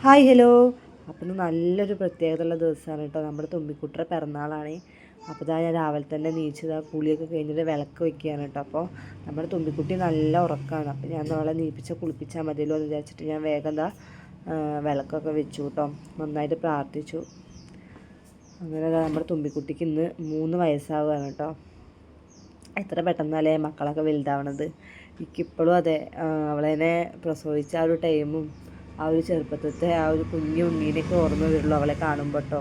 Hi hello. അപ്പം നല്ലൊരു പ്രത്യേകതയുള്ള ദിവസമാണ് കേട്ടോ. നമ്മുടെ തുമ്പിക്കുട്ടിയുടെ പിറന്നാളാണ്. അപ്പോൾ ഇതാ ഞാൻ രാവിലെ തന്നെ നീച്ചതാ കുളിയൊക്കെ കഴിഞ്ഞിട്ട് വിളക്ക് വയ്ക്കുകയാണ് കേട്ടോ. അപ്പോൾ നമ്മുടെ തുമ്പിക്കുട്ടി നല്ല ഉറക്കമാണ്. അപ്പോൾ ഞാൻ അവളെ കുളിപ്പിച്ചാൽ മതിയല്ലോ എന്ന് വിചാരിച്ചിട്ട് ഞാൻ വേഗം എന്താ വിളക്കൊക്കെ വെച്ചു കേട്ടോ. നന്നായിട്ട് പ്രാർത്ഥിച്ചു. അങ്ങനെ നമ്മുടെ തുമ്പിക്കുട്ടിക്ക് ഇന്ന് 3 വയസ്സാവുകയാണ് കേട്ടോ. എത്ര പെട്ടെന്നല്ലേ മക്കളൊക്കെ വലുതാവണത്. എനിക്കിപ്പോഴും അതെ, അവളെന്നെ പ്രസവിച്ച ആ ഒരു ടൈമും ആ ഒരു ചെറുപ്പത്തെ ആ ഒരു കുഞ്ഞു ഉണ്ണീനെയൊക്കെ ഓർമ്മ വരുള്ളൂ അവളെ കാണുമ്പോൾ കേട്ടോ.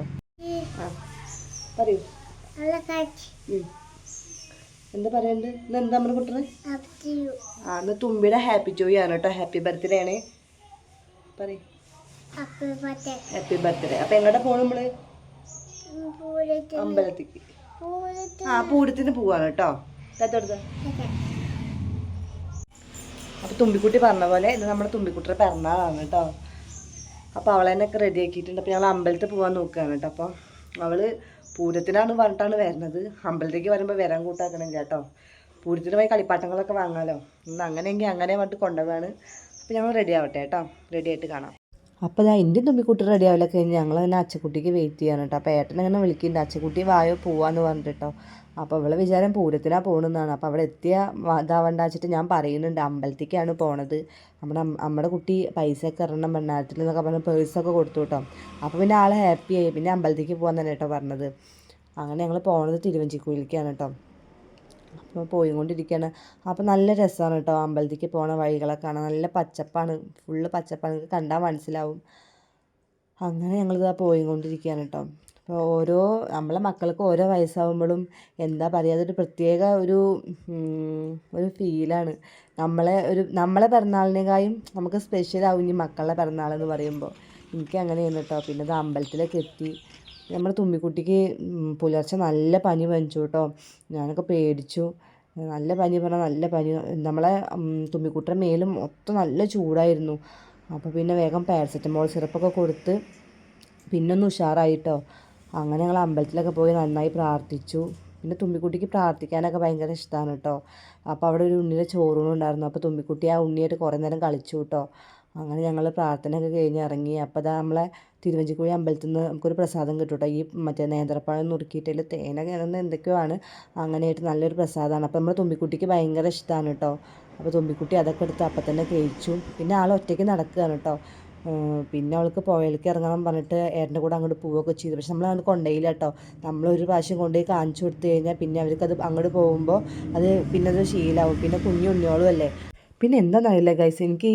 പറയൂ, എന്താ പറയണ്ട്? ഇന്ന് എന്താ നമ്മുടെ കുട്ടന്? ഇന്ന് തുമ്പിയുടെ ഹാപ്പി ജോയ് ആണ് കേട്ടോ. ഹാപ്പി ബർത്ത്ഡേ ആണ്. പറയൂ, ഹാപ്പി ബർത്ത്ഡേ. അപ്പൊ എങ്ങോട്ടാ പോണു നമ്മള്? അമ്പലത്തേക്ക്. പൂരത്തിന് പോവാണ് കേട്ടോ. അപ്പോൾ തുമ്പിക്കുട്ടി പറഞ്ഞ പോലെ ഇത് നമ്മുടെ തുമ്പിക്കുട്ടിയുടെ പിറന്നാളാണ് കേട്ടോ. അപ്പോൾ അവളെന്നൊക്കെ റെഡി ആക്കിയിട്ടുണ്ട്. അപ്പോൾ ഞങ്ങൾ അമ്പലത്തിൽ പോകാൻ നോക്കുകയാണ് കേട്ടോ. അപ്പോൾ അവൾ പൂരത്തിനാണ് പറഞ്ഞിട്ടാണ് വരുന്നത്. അമ്പലത്തേക്ക് വരുമ്പോൾ വരാൻ കൂട്ടാക്കണില്ല കേട്ടോ. പൂരത്തിന് പോയി കളിപ്പാട്ടങ്ങളൊക്കെ വാങ്ങാമല്ലോ. ഇന്ന് അങ്ങനെയെങ്കിൽ അങ്ങനെ പറഞ്ഞിട്ട് കൊണ്ടുപോവാണ്. അപ്പോൾ ഞങ്ങൾ റെഡി ആവട്ടെ കേട്ടോ. റെഡി ആയിട്ട് കാണാം. അപ്പോൾ ഞാൻ എൻ്റെ തുമ്പിക്കുട്ടി റെഡി ആവില്ലൊക്കെ കഴിഞ്ഞ് ഞങ്ങൾ തന്നെ അച്ചക്കുട്ടിക്ക് വെയിറ്റ് ചെയ്യാണ് കേട്ടോ. അപ്പോൾ ഏട്ടനങ്ങനെ വിളിക്കുന്നുണ്ട്, അച്ചക്കുട്ടി വായോ പോവാന്ന് പറഞ്ഞിട്ട് കേട്ടോ. അപ്പോൾ അവളെ വിചാരം പൂരത്തിനാണ് പോകണമെന്നാണ്. അപ്പോൾ അവിടെ എത്തിയ ഇതാവണ്ട വെച്ചിട്ട് ഞാൻ പറയുന്നുണ്ട് അമ്പലത്തേക്കാണ് പോണത്. നമ്മുടെ കുട്ടി പൈസയൊക്കെ എറണം ഭണ്ണാരത്തിൽ എന്നൊക്കെ പറഞ്ഞ് പേഴ്സൊക്കെ കൊടുത്തു കേട്ടോ. അപ്പോൾ പിന്നെ ആൾ ഹാപ്പിയായി. പിന്നെ അമ്പലത്തേക്ക് പോകാൻ തന്നെ കേട്ടോ പറഞ്ഞത്. അങ്ങനെ ഞങ്ങൾ പോണത് തിരുവഞ്ചിക്കുഴിലേക്കാണ് കേട്ടോ. അപ്പോൾ പോയിക്കൊണ്ടിരിക്കുകയാണ്. അപ്പോൾ നല്ല രസമാണ് കേട്ടോ അമ്പലത്തേക്ക് പോണ വഴികളൊക്കെ കാണാൻ. നല്ല പച്ചപ്പാണ്, ഫുള്ള് പച്ചപ്പാണ്, നിങ്ങൾക്ക് കണ്ടാൽ മനസ്സിലാവും. അങ്ങനെ ഞങ്ങളിതാ പോയിക്കൊണ്ടിരിക്കുകയാണ് കേട്ടോ. അപ്പോൾ നമ്മളെ മക്കൾക്ക് ഓരോ വയസ്സാകുമ്പോഴും എന്താ പറയുക, അതൊരു പ്രത്യേക ഒരു ഫീലാണ്. നമ്മളെ പിറന്നാളിനേക്കാളും നമുക്ക് സ്പെഷ്യലാവും ഈ മക്കളുടെ പിറന്നാളെന്ന് പറയുമ്പോൾ. എനിക്ക് അങ്ങനെയാണ് കേട്ടോ. പിന്നെ അത് അമ്പലത്തിലേക്ക് എത്തി. നമ്മുടെ തുമ്മിക്കുട്ടിക്ക് പുലർച്ചെ നല്ല പനി പനിച്ചു കേട്ടോ. ഞാനൊക്കെ പേടിച്ചു. നല്ല പനി പറഞ്ഞാൽ നല്ല പനി. നമ്മളെ തുമ്മിക്കുട്ടിയുടെ മേലും മൊത്തം നല്ല ചൂടായിരുന്നു. അപ്പോൾ പിന്നെ വേഗം പാരസെറ്റമോൾ സിറപ്പൊക്കെ കൊടുത്ത് പിന്നെ ഒന്ന് ഉഷാറായിട്ടോ. അങ്ങനെ ഞങ്ങൾ അമ്പലത്തിലൊക്കെ പോയി നന്നായി പ്രാർത്ഥിച്ചു. പിന്നെ തുമ്പിക്കുട്ടിക്ക് പ്രാർത്ഥിക്കാനൊക്കെ ഭയങ്കര ഇഷ്ടമാണ് കേട്ടോ. അപ്പോൾ അവിടെ ഒരു ഉണ്ണിയുടെ ചോറൂണുണ്ടായിരുന്നു. അപ്പോൾ തുമ്പിക്കുട്ടി ആ ഉണ്ണിയായിട്ട് കുറേ നേരം കളിച്ചു കേട്ടോ. അങ്ങനെ ഞങ്ങൾ പ്രാർത്ഥനയൊക്കെ കഴിഞ്ഞ് ഇറങ്ങി. അപ്പോൾ അതാ നമ്മളെ തിരുവഞ്ചിക്കുഴി അമ്പലത്തിൽ നിന്ന് നമുക്കൊരു പ്രസാദം കിട്ടും കേട്ടോ. ഈ മറ്റേ നേന്ത്രപ്പഴം നുറുക്കിയിട്ടിൽ തേനൊക്കെ എന്തൊക്കെയോ ആണ്. അങ്ങനെയായിട്ട് നല്ലൊരു പ്രസാദമാണ്. അപ്പോൾ നമ്മുടെ തുമ്പിക്കുട്ടിക്ക് ഭയങ്കര ഇഷ്ടമാണ് കേട്ടോ. അപ്പോൾ തുമ്പിക്കുട്ടി അതൊക്കെ എടുത്ത് അപ്പം തന്നെ കഴിച്ചു. പിന്നെ ആൾ ഒറ്റയ്ക്ക് നടക്കുകയാണ് കേട്ടോ. പിന്നെ അവൾക്ക് പുഴയിലേക്ക് ഇറങ്ങണം പറഞ്ഞിട്ട് ഏട്ടൻ്റെ കൂടെ അങ്ങോട്ട് പോവുകയൊക്കെ ചെയ്തു. പക്ഷെ നമ്മൾ അങ്ങോട്ട് കൊണ്ടുപോയില്ല കേട്ടോ. നമ്മളൊരു പ്രാവശ്യം കൊണ്ടുപോയി കാണിച്ചു കൊടുത്തു കഴിഞ്ഞാൽ പിന്നെ അവർക്കത് അങ്ങോട്ട് പോകുമ്പോൾ പിന്നെ അത് ശീലമാവും. പിന്നെ കുഞ്ഞുണ്ണിയോളും അല്ലേ. പിന്നെ എന്താണെന്നറിയില്ല ഗൈസ്, എനിക്ക്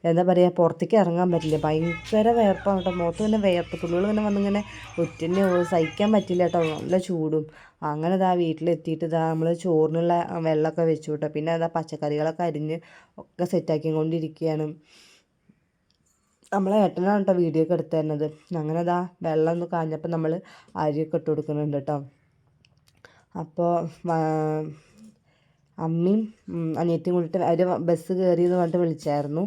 എന്താ പറയുക, പുറത്തേക്ക് ഇറങ്ങാൻ പറ്റില്ല. ഭയങ്കര വേർപ്പാണ് കേട്ടോ. മുഖത്ത് തന്നെ വേർപ്പ് തുള്ളികൾ ഇങ്ങനെ വന്നിങ്ങനെ ഒറ്റന്നെ സഹിക്കാൻ പറ്റില്ല കേട്ടോ. നല്ല ചൂടും. അങ്ങനെ ഇതാ വീട്ടിലെത്തിയിട്ട് ഇതാ നമ്മൾ ചോറിനുള്ള വെള്ളമൊക്കെ വെച്ചു കേട്ടോ. പിന്നെ അതാ പച്ചക്കറികളൊക്കെ അരിഞ്ഞ് ഒക്കെ സെറ്റാക്കിക്കൊണ്ടിരിക്കുകയാണ്. നമ്മളെ ഏട്ടനാണ് കേട്ടോ വീഡിയോ ഒക്കെ എടുത്തു തരുന്നത്. അങ്ങനെ അതാ വെള്ളം ഒന്ന് കാഞ്ഞപ്പോൾ നമ്മൾ അരിയൊക്കെ ഇട്ട് കൊടുക്കുന്നുണ്ട് കേട്ടോ. അപ്പോൾ അമ്മയും അനിയത്തിയും കൂടിയിട്ട് അവർ ബസ് കയറിയെന്ന് പറഞ്ഞിട്ട് വിളിച്ചായിരുന്നു.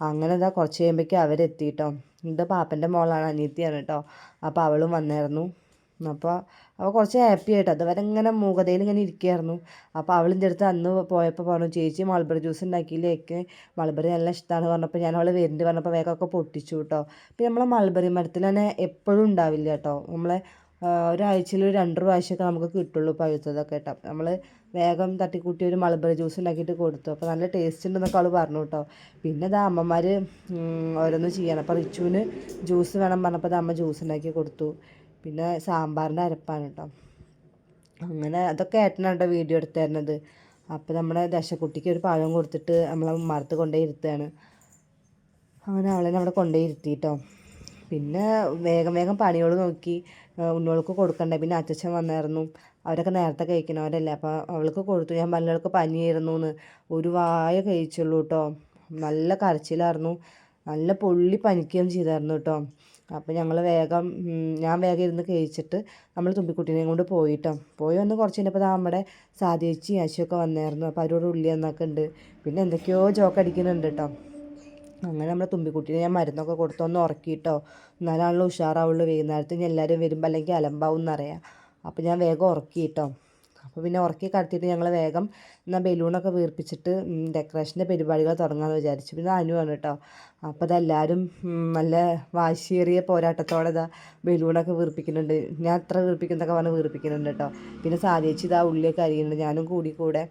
അങ്ങനെ ഇതാ കുറച്ച് കഴിയുമ്പോഴേക്കും അവരെത്തി കേട്ടോ. ഇത് പാപ്പൻ്റെ മോളാണ്, അനിയത്തിയാണ് കേട്ടോ. അപ്പോൾ അവളും വന്നായിരുന്നു. അപ്പോൾ അവൾ കുറച്ച് ഹാപ്പി ആയിട്ട് അതുവരെ ഇങ്ങനെ മൂകതയിൽ ഇങ്ങനെ ഇരിക്കുകയായിരുന്നു. അപ്പോൾ അവളിൻ്റെ അടുത്ത് അന്ന് പോയപ്പോൾ പറഞ്ഞു, ചേച്ചി മൾബറി ജ്യൂസ് ഉണ്ടാക്കിയില്ലേക്ക്, മൾബറി നല്ല ഇഷ്ടമാണ് പറഞ്ഞപ്പോൾ ഞാൻ അവൾ വരുന്നുണ്ട് പറഞ്ഞപ്പോൾ വേഗമൊക്കെ പൊട്ടിച്ചു കേട്ടോ. പിന്നെ നമ്മളെ മൾബറി മരത്തിൽ തന്നെ എപ്പോഴും ഉണ്ടാവില്ല കേട്ടോ. നമ്മളെ ഒരാഴ്ചയിൽ ഒരു 2 പ്രാവശ്യമൊക്കെ നമുക്ക് കിട്ടുള്ളൂ പഴുത്തതൊക്കെ കേട്ടോ. നമ്മൾ വേഗം തട്ടിക്കൂട്ടി ഒരു മൾബറി ജ്യൂസ് ഉണ്ടാക്കിയിട്ട് കൊടുത്തു. അപ്പോൾ നല്ല ടേസ്റ്റ് ഉണ്ടെന്നൊക്കെ അവൾ പറഞ്ഞു കേട്ടോ. പിന്നെ ഇതാ അമ്മമാർ ഓരോന്ന് ചെയ്യണം. അപ്പോൾ റിച്ചുവിന് ജ്യൂസ് വേണം പറഞ്ഞപ്പോൾ അത് അമ്മ ജ്യൂസ് ഉണ്ടാക്കി കൊടുത്തു. പിന്നെ സാമ്പാറിൻ്റെ അരപ്പാണ് കേട്ടോ. അങ്ങനെ അതൊക്കെ ഏട്ടനാണ് കേട്ടോ വീഡിയോ എടുത്ത് തരുന്നത്. അപ്പോൾ നമ്മുടെ ദശക്കുട്ടിക്ക് ഒരു പഴം കൊടുത്തിട്ട് നമ്മളെ മരത്ത് കൊണ്ടുപോയി ഇരുത്തുകയാണ്. അങ്ങനെ അവളെ അവിടെ കൊണ്ടുപോയി ഇരുത്തിയിട്ടോ. പിന്നെ വേഗം പണികൾ നോക്കി ഉണ്ണോൾക്ക് കൊടുക്കണ്ടേ. പിന്നെ അച്ഛൻ വന്നായിരുന്നു. അവരൊക്കെ നേരത്തെ കഴിക്കണവരല്ലേ. അപ്പോൾ അവൾക്ക് കൊടുത്തു. ഞാൻ പലർക്ക് പനിയായിരുന്നു എന്ന് ഒരു വായ കഴിച്ചുള്ളൂ കേട്ടോ. നല്ല കരച്ചിലായിരുന്നു. നല്ല പൊള്ളി പനിക്കുകയും ചെയ്തായിരുന്നു കേട്ടോ. അപ്പോൾ ഞാൻ വേഗം ഇരുന്ന് കഴിച്ചിട്ട് നമ്മൾ തുമ്പിക്കുട്ടീനെയും കൊണ്ട് പോയി വന്ന് കുറച്ച് കഴിഞ്ഞപ്പോൾ നമ്മുടെ സാധിച്ചി ആശയൊക്കെ വന്നായിരുന്നു. അപ്പോൾ അവരോട് ഉള്ളി എന്നൊക്കെ ഉണ്ട്. പിന്നെ എന്തൊക്കെയോ ജോക്ക് അടിക്കുന്നുണ്ട് കേട്ടോ. അങ്ങനെ നമ്മുടെ തുമ്പിക്കുട്ടീനെ ഞാൻ മരുന്നൊക്കെ കൊടുത്തൊന്ന് ഉറക്കിയിട്ടോ. എന്നാലാണല്ലോ ഉഷാറാവുള്ളൂ. വൈകുന്നേരത്ത് ഇനി എല്ലാവരും വരുമ്പോൾ അല്ലെങ്കിൽ അലമ്പാവും എന്നറിയാം. അപ്പോൾ ഞാൻ വേഗം ഉറക്കിയിട്ടോ. അപ്പോൾ പിന്നെ ഉറക്കി കടത്തിയിട്ട് ഞങ്ങൾ വേഗം എന്നാൽ ബലൂണൊക്കെ വീർപ്പിച്ചിട്ട് ഡെക്കറേഷൻ്റെ പരിപാടികൾ തുടങ്ങാമെന്ന് വിചാരിച്ചു. പിന്നെ അനുവാണ് കേട്ടോ. അപ്പോൾ അതെല്ലാവരും നല്ല വാശിയേറിയ പോരാട്ടത്തോടെ ഇതാ ബലൂണൊക്കെ വീർപ്പിക്കുന്നുണ്ട്. ഞാൻ എത്ര വീർപ്പിക്കുന്നതൊക്കെ പറഞ്ഞ് വീർപ്പിക്കുന്നുണ്ട് കേട്ടോ. പിന്നെ സാധിച്ച് ഇതാ ഉള്ളിയൊക്കെ അരിയുന്നുണ്ട്, ഞാനും കൂടെ.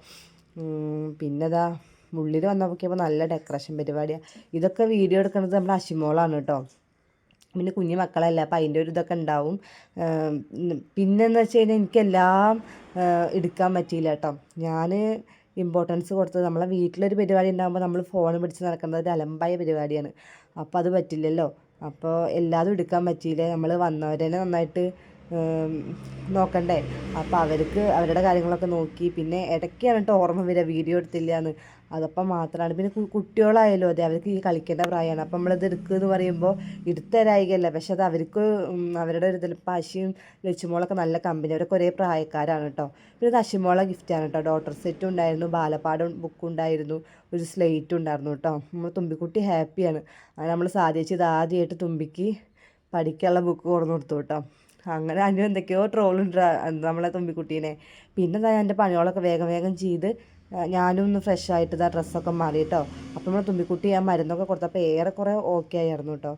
പിന്നെ ഇതാ ഉള്ളിൽ വന്നപ്പോൾ നല്ല ഡെക്കറേഷൻ പരിപാടിയാണ്. ഇതൊക്കെ വീഡിയോ എടുക്കുന്നത് നമ്മുടെ അശിമോളാണ് കേട്ടോ. പിന്നെ കുഞ്ഞു മക്കളല്ല, അപ്പം അതിൻ്റെ ഒരു ഇതൊക്കെ ഉണ്ടാവും. പിന്നെന്ന് വെച്ച് കഴിഞ്ഞാൽ എനിക്കെല്ലാം എടുക്കാൻ പറ്റിയില്ല കേട്ടോ. ഞാൻ ഇമ്പോർട്ടൻസ് കൊടുത്തത് നമ്മളെ വീട്ടിലൊരു പരിപാടി ഉണ്ടാകുമ്പോൾ നമ്മൾ ഫോൺ പിടിച്ച് നടക്കുന്നത് ഒരു അലമ്പായ പരിപാടിയാണ്. അപ്പോൾ അത് പറ്റില്ലല്ലോ. അപ്പോൾ എല്ലാതും എടുക്കാൻ പറ്റിയില്ല. നമ്മൾ വന്നവരെ നന്നായിട്ട് നോക്കണ്ടേ. അപ്പോൾ അവർക്ക് അവരുടെ കാര്യങ്ങളൊക്കെ നോക്കി. പിന്നെ ഇടയ്ക്കാണ് കേട്ടോ ഓർമ്മ വരിക വീഡിയോ എടുത്തില്ല എന്ന്. അതപ്പം മാത്രമാണ്. പിന്നെ കുട്ടികളായാലും അതെ, അവർക്ക് ഈ കളിക്കേണ്ട പ്രായമാണ്. അപ്പം നമ്മളിത് എടുക്കുക എന്ന് പറയുമ്പോൾ എടുത്തരായികയല്ല, പക്ഷെ അത് അവർക്ക് അവരുടെ ഒരു ഇതിൽ പശിയും ലച്ചുമോളൊക്കെ നല്ല കമ്പനി, അവരൊക്കെ ഒരേ പ്രായക്കാരാണ് കേട്ടോ. പിന്നെ ഇത് അശിമോളെ ഗിഫ്റ്റാണ് കേട്ടോ. ഡോട്ടർ സെറ്റും ഉണ്ടായിരുന്നു, ബാലപ്പാടും ബുക്കും ഉണ്ടായിരുന്നു, ഒരു സ്ലേറ്റും ഉണ്ടായിരുന്നു കേട്ടോ. നമ്മൾ തുമ്പിക്കുട്ടി ഹാപ്പിയാണ്. അങ്ങനെ നമ്മൾ സാധിച്ച് ഇത് ആദ്യമായിട്ട് തുമ്പിക്ക് പഠിക്കാനുള്ള ബുക്ക് കൊടുന്നു കൊടുത്തു കേട്ടോ. അങ്ങനെ അതിന് എന്തൊക്കെയോ ട്രോളുണ്ട് നമ്മളെ തുമ്പിക്കുട്ടീനെ. പിന്നെ എൻ്റെ പണികളൊക്കെ വേഗം ചെയ്ത് ഞാനും ഒന്ന് ഫ്രഷ് ആയിട്ട് ഇതാ ഡ്രസ്സൊക്കെ മാറി കേട്ടോ. അപ്പോൾ നമ്മൾ തുമ്പിക്കുട്ടി ആ മരുന്നൊക്കെ കൊടുത്തപ്പോൾ ഏറെക്കുറെ ഓക്കെ ആയിരുന്നു കേട്ടോ.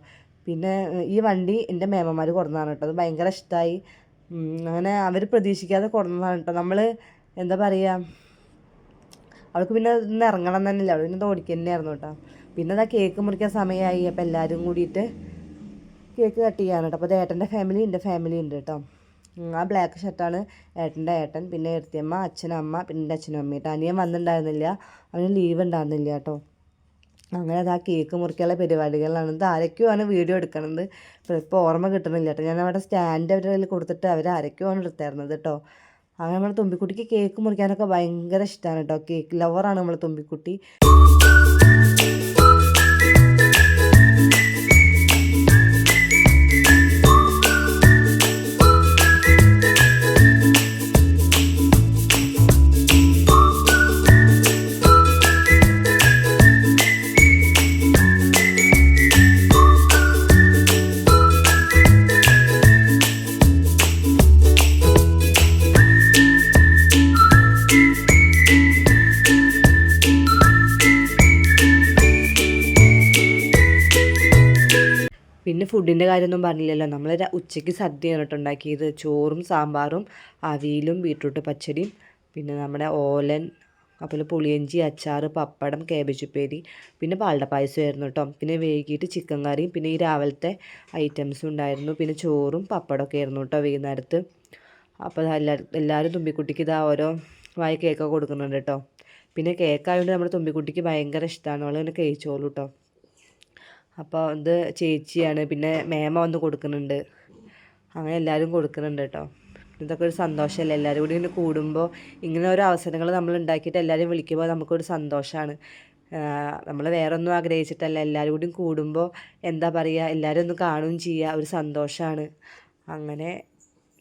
പിന്നെ ഈ വണ്ടി എൻ്റെ മേമന്മാർ കൊടുന്നതാണ് കേട്ടോ. അത് ഭയങ്കര ഇഷ്ടമായി. അങ്ങനെ അവർ പ്രതീക്ഷിക്കാതെ കൊടുന്നതാണ് കേട്ടോ. നമ്മൾ എന്താ പറയുക, അവൾക്ക് പിന്നെ ഇന്ന് ഇറങ്ങണം തന്നെയില്ല, അവൾ പിന്നെ ഓടിക്കുക തന്നെയായിരുന്നു കേട്ടോ. പിന്നെ അതാ കേക്ക് മുറിക്കാൻ സമയമായി. അപ്പോൾ എല്ലാവരും കൂടിയിട്ട് കേക്ക് കട്ട് ചെയ്യാണ് കേട്ടോ. അപ്പോൾ അത് ഏട്ടൻ്റെ ഫാമിലി, എൻ്റെ ഫാമിലി ഉണ്ട് കേട്ടോ. ആ ബ്ലാക്ക് ഷർട്ടാണ് ഏട്ടൻ്റെ ഏട്ടൻ, പിന്നെ എടുത്തിയമ്മ, അച്ഛനും അമ്മ, പിന്നെ എൻ്റെ അച്ഛനും അമ്മ കേട്ടോ. അനിയൻ വന്നിട്ടുണ്ടായിരുന്നില്ല, അവന് ലീവ് ഉണ്ടായിരുന്നില്ല കേട്ടോ. അങ്ങനെ അത് ആ കേക്ക് മുറിക്കാനുള്ള പരിപാടികളാണ്. ഇത് ആരൊക്കെയാണ് വീഡിയോ എടുക്കണത് ഇപ്പോൾ ഓർമ്മ കിട്ടണില്ല കേട്ടോ. ഞാൻ അവിടെ സ്റ്റാൻഡ് അവരുടെ കയ്യിൽ കൊടുത്തിട്ട് അവർ ആരൊക്കെയാണ് എടുത്തായിരുന്നത് കേട്ടോ. അങ്ങനെ നമ്മൾ തുമ്പിക്കുട്ടിക്ക് കേക്ക് മുറിക്കാനൊക്കെ ഭയങ്കര ഇഷ്ടമാണ് കേട്ടോ. കേക്ക് ലവറാണ് നമ്മൾ തുമ്പിക്കുട്ടി. പിന്നെ ഫുഡിൻ്റെ കാര്യമൊന്നും പറഞ്ഞില്ലല്ലോ. നമ്മൾ ഉച്ചയ്ക്ക് സദ്യയാണ് കേട്ടോ ഉണ്ടാക്കിയത്. ചോറും സാമ്പാറും അവിയലും ബീട്രൂട്ട് പച്ചടിയും പിന്നെ നമ്മുടെ ഓലൻ, അതുപോലെ പുളിയഞ്ചി, അച്ചാർ, പപ്പടം, കാബേജ് ഉപ്പേരി, പിന്നെ പാലട പായസമായിരുന്നു കേട്ടോ. പിന്നെ വൈകിട്ട് ചിക്കൻ കറിയും പിന്നെ ഈ രാവിലത്തെ ഐറ്റംസും ഉണ്ടായിരുന്നു. പിന്നെ ചോറും പപ്പടമൊക്കെ ആയിരുന്നു കേട്ടോ വൈകുന്നേരത്ത്. അപ്പോൾ എല്ലാവരും തുമ്പിക്കുട്ടിക്ക് ഇതാ ഓരോ വായി കേക്കൊക്കെ കൊടുക്കുന്നുണ്ട് കേട്ടോ. പിന്നെ കേക്കായതുകൊണ്ട് നമ്മുടെ തുമ്പിക്കുട്ടിക്ക് ഭയങ്കര ഇഷ്ടമാണ്, അവൾ തന്നെ കഴിച്ചോളൂ കേട്ടോ. അപ്പോൾ ഇത് ചേച്ചിയാണ്, പിന്നെ മേമ വന്ന് കൊടുക്കുന്നുണ്ട്. അങ്ങനെ എല്ലാവരും കൊടുക്കുന്നുണ്ട് കേട്ടോ. ഇതൊക്കെ ഒരു സന്തോഷമല്ലേ, എല്ലാവരും കൂടി ഇങ്ങനെ കൂടുമ്പോൾ ഇങ്ങനെ ഓരോ അവസരങ്ങൾ നമ്മൾ ഉണ്ടാക്കിയിട്ട് എല്ലാവരും വിളിക്കുമ്പോൾ നമുക്കൊരു സന്തോഷമാണ്. നമ്മൾ വേറെ ഒന്നും ആഗ്രഹിച്ചിട്ടല്ല, എല്ലാവരും കൂടി കൂടുമ്പോൾ എന്താ പറയുക, എല്ലാവരും ഒന്ന് കാണുകയും ചെയ്യുക, ഒരു സന്തോഷമാണ്. അങ്ങനെ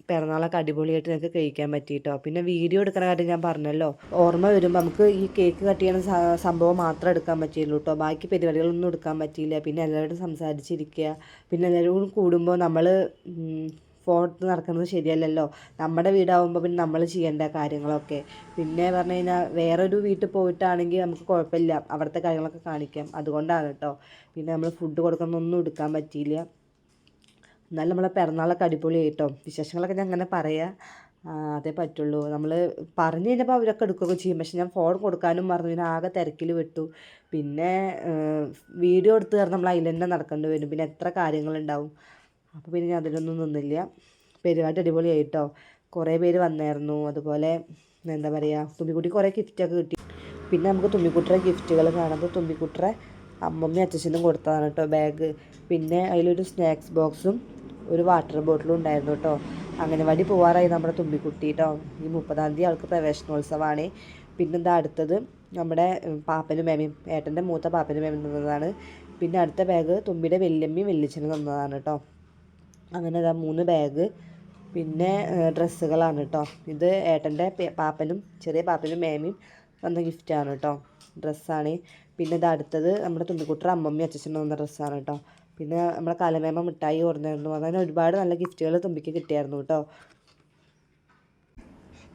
പിറന്നാളൊക്കെ അടിപൊളിയായിട്ട് ഞങ്ങൾക്ക് കഴിക്കാൻ പറ്റിയിട്ടോ. പിന്നെ വീഡിയോ എടുക്കുന്ന കാര്യം ഞാൻ പറഞ്ഞല്ലോ, ഓർമ്മ വരുമ്പോൾ നമുക്ക് ഈ കേക്ക് കട്ട് ചെയ്യുന്ന സംഭവം മാത്രം എടുക്കാൻ പറ്റിയുള്ളൂ കേട്ടോ. ബാക്കി പരിപാടികളൊന്നും എടുക്കാൻ പറ്റിയില്ല. പിന്നെ എല്ലാവരോടും സംസാരിച്ചിരിക്കുക, പിന്നെ എല്ലാവരും കൂടുമ്പോൾ നമ്മൾ ഫോട്ടോ നടക്കുന്നത് ശരിയല്ലല്ലോ. നമ്മുടെ വീടാവുമ്പോൾ പിന്നെ നമ്മൾ ചെയ്യേണ്ട കാര്യങ്ങളൊക്കെ. പിന്നെ പറഞ്ഞു കഴിഞ്ഞാൽ വേറൊരു വീട്ടിൽ പോയിട്ടാണെങ്കിൽ നമുക്ക് കുഴപ്പമില്ല, അവിടുത്തെ കാര്യങ്ങളൊക്കെ കാണിക്കാം, അതുകൊണ്ടാണ് കേട്ടോ. പിന്നെ നമ്മൾ ഫുഡ് കൊടുക്കുന്നൊന്നും എടുക്കാൻ പറ്റിയില്ല. എന്നാലും നമ്മളെ പിറന്നാളൊക്കെ അടിപൊളിയായി കേട്ടോ. വിശേഷങ്ങളൊക്കെ ഞാൻ അങ്ങനെ പറയാം, അതേ പറ്റുള്ളൂ. നമ്മൾ പറഞ്ഞു കഴിഞ്ഞപ്പോൾ അവരൊക്കെ എടുക്കുകയൊക്കെ ചെയ്യും, പക്ഷെ ഞാൻ ഫോൺ കൊടുക്കാനും പറഞ്ഞു, പിന്നെ ആകെ തിരക്കിൽ വിട്ടു. പിന്നെ വീഡിയോ എടുത്ത് കാരണം നമ്മൾ അതിൽ തന്നെ നടക്കേണ്ടി വരും, പിന്നെ എത്ര കാര്യങ്ങളുണ്ടാവും. അപ്പോൾ പിന്നെ ഞാൻ അതിലൊന്നും നിന്നില്ല. പരിപാടി അടിപൊളിയായി കേട്ടോ. കുറേ പേര് വന്നായിരുന്നു. അതുപോലെ എന്താ പറയുക, തുമ്പിക്കുട്ടി കുറേ ഗിഫ്റ്റൊക്കെ കിട്ടി. പിന്നെ നമുക്ക് തുമ്പിക്കുട്ടിയുടെ ഗിഫ്റ്റുകൾ കാണുമ്പോൾ തുമ്പിക്കുട്ടിയുടെ അമ്മമ്മയും അച്ഛനും കൊടുത്തതാണ് കേട്ടോ ബാഗ്. പിന്നെ അതിലൊരു സ്നാക്സ് ബോക്സും ഒരു വാട്ടർ ബോട്ടിലും ഉണ്ടായിരുന്നു കേട്ടോ. അംഗനവാടി പോകാറായി നമ്മുടെ തുമ്പിക്കുട്ടി കേട്ടോ. ഈ 30-ാം തീയതി അവൾക്ക് പ്രവേശനോത്സവമാണ്. പിന്നെന്താ അടുത്തത് നമ്മുടെ പാപ്പനും മേമയും, ഏട്ടൻ്റെ മൂത്ത പാപ്പനും മേമയും തന്നതാണ്. പിന്നെ അടുത്ത ബാഗ് തുമ്പിയുടെ വല്യമ്മയും വല്യച്ഛനും തന്നതാണ് കേട്ടോ. അങ്ങനെ ഇതാ 3 ബാഗ്. പിന്നെ ഡ്രസ്സുകളാണ് കേട്ടോ. ഇത് ഏട്ടൻ്റെ പാപ്പനും ചെറിയ പാപ്പനും മേമയും തന്ന ഗിഫ്റ്റാണ് കേട്ടോ, ഡ്രസ്സാണ്. പിന്നെ ഇത് അടുത്തത് നമ്മുടെ തുമ്പിക്കുട്ടിയുടെ അമ്മമ്മയും അച്ഛനും തന്ന ഡ്രസ്സാണ് കേട്ടോ. പിന്നെ നമ്മുടെ കലമേമ മിഠായി ഓർന്നായിരുന്നു. അങ്ങനെ ഒരുപാട് നല്ല ഗിഫ്റ്റുകൾ തുമ്പിക്ക് കിട്ടിയായിരുന്നു കേട്ടോ.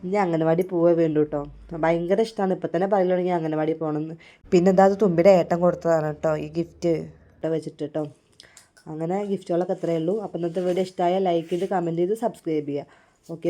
ഇനി അംഗനവാടി പോവേ വേണ്ടു കേട്ടോ. ഭയങ്കര ഇഷ്ടമാണ്, ഇപ്പം തന്നെ പറയൽ തുടങ്ങി അംഗനവാടി പോകണമെന്ന്. പിന്നെ എന്താ അത് തുമ്പിയുടെ ഏട്ടൻ കൊടുത്തതാണ് കേട്ടോ ഈ ഗിഫ്റ്റ് ഇവിടെ വെച്ചിട്ട് കേട്ടോ. അങ്ങനെ ഗിഫ്റ്റുകളൊക്കെ അത്രയേ ഉള്ളൂ. അപ്പം ഇന്നത്തെ വീഡിയോ ഇഷ്ടമായാൽ ലൈക്ക് ചെയ്ത് കമൻറ്റ് ചെയ്ത് സബ്സ്ക്രൈബ് ചെയ്യുക. ഓക്കെ.